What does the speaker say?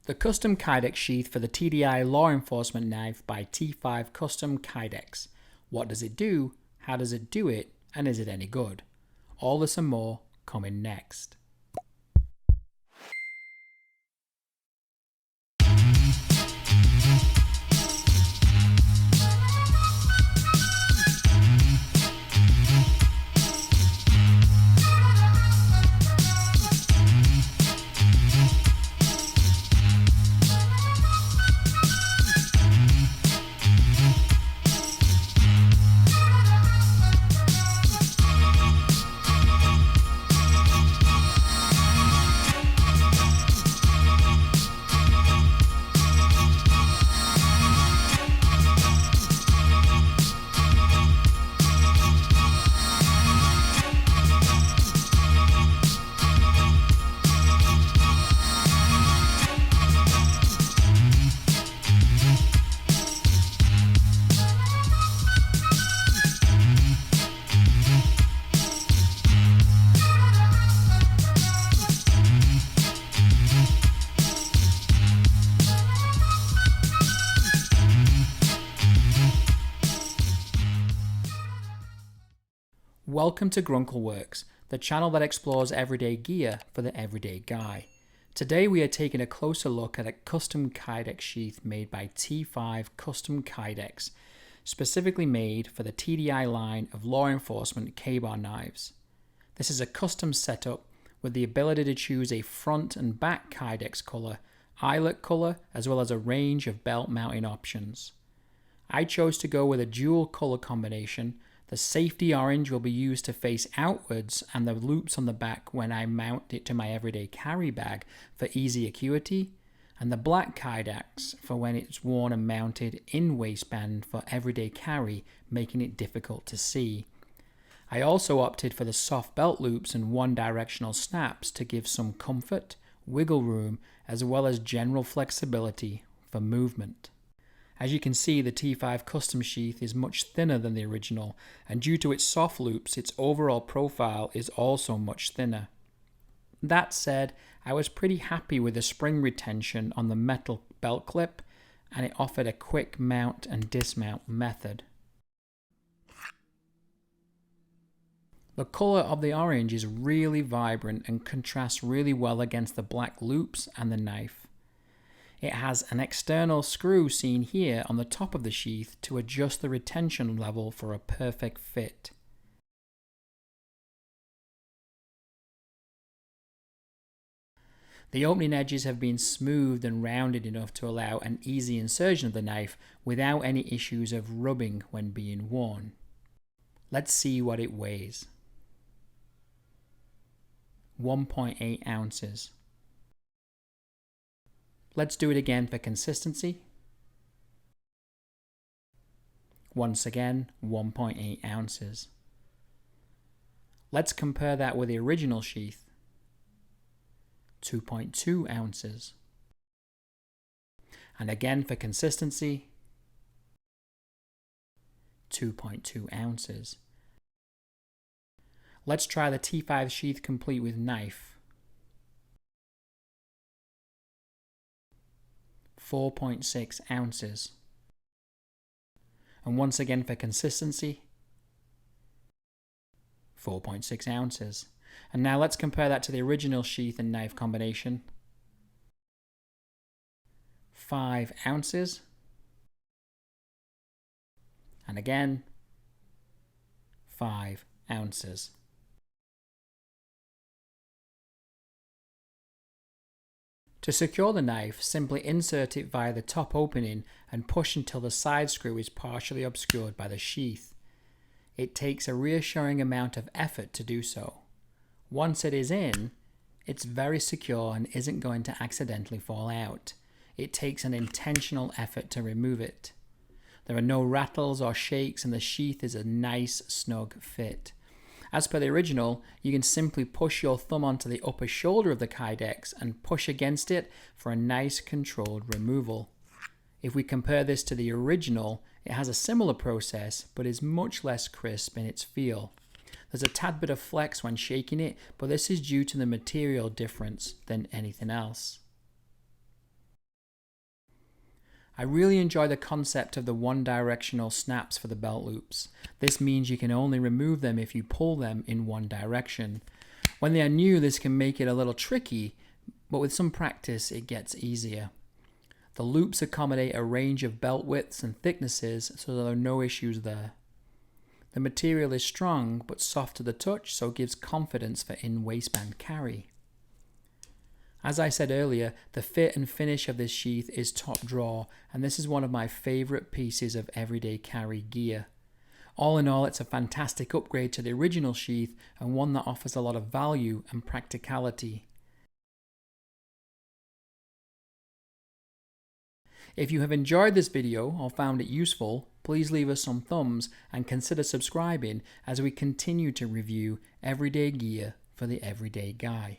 The Custom Kydex sheath for the TDI law enforcement knife by T5 Custom Kydex. What does it do? How does it do it? And is it any good? All this and more coming next. Welcome to Grunkleworks, the channel that explores everyday gear for the everyday guy. Today we are taking a closer look at a custom Kydex sheath made by T5 Custom Kydex, specifically made for the TDI line of law enforcement Ka-Bar knives. This is a custom setup with the ability to choose a front and back Kydex color, eyelet color, as well as a range of belt mounting options. I chose to go with a dual color combination. The safety orange will be used to face outwards, and the loops on the back when I mount it to my everyday carry bag for easy acuity, and the black Kydex for when it's worn and mounted in waistband for everyday carry, making it difficult to see. I also opted for the soft belt loops and one-directional snaps to give some comfort, wiggle room, as well as general flexibility for movement. As you can see, the T5 custom sheath is much thinner than the original, and due to its soft loops, its overall profile is also much thinner. That said, I was pretty happy with the spring retention on the metal belt clip, and it offered a quick mount and dismount method. The color of the orange is really vibrant and contrasts really well against the black loops and the knife. It has an external screw seen here on the top of the sheath to adjust the retention level for a perfect fit. The opening edges have been smoothed and rounded enough to allow an easy insertion of the knife without any issues of rubbing when being worn. Let's see what it weighs. 1.8 ounces. Let's do it again for consistency. Once again, 1.8 ounces. Let's compare that with the original sheath. 2.2 ounces. And again for consistency, 2.2 ounces. Let's try the T5 sheath complete with knife. 4.6 ounces. And once again for consistency, 4.6 ounces. And now let's compare that to the original sheath and knife combination. 5 ounces. And again, 5 ounces. To secure the knife, simply insert it via the top opening and push until the side screw is partially obscured by the sheath. It takes a reassuring amount of effort to do so. Once it is in, it's very secure and isn't going to accidentally fall out. It takes an intentional effort to remove it. There are no rattles or shakes, and the sheath is a nice, snug fit. As per the original, you can simply push your thumb onto the upper shoulder of the Kydex and push against it for a nice controlled removal. If we compare this to the original, it has a similar process but is much less crisp in its feel. There's a tad bit of flex when shaking it, but this is due to the material difference than anything else. I really enjoy the concept of the one-directional snaps for the belt loops. This means you can only remove them if you pull them in one direction. When they are new, this can make it a little tricky, but with some practice it gets easier. The loops accommodate a range of belt widths and thicknesses, so there are no issues there. The material is strong but soft to the touch, so it gives confidence for in-waistband carry. As I said earlier, the fit and finish of this sheath is top drawer, and this is one of my favourite pieces of everyday carry gear. All in all, it's a fantastic upgrade to the original sheath and one that offers a lot of value and practicality. If you have enjoyed this video or found it useful, please leave us some thumbs and consider subscribing as we continue to review everyday gear for the everyday guy.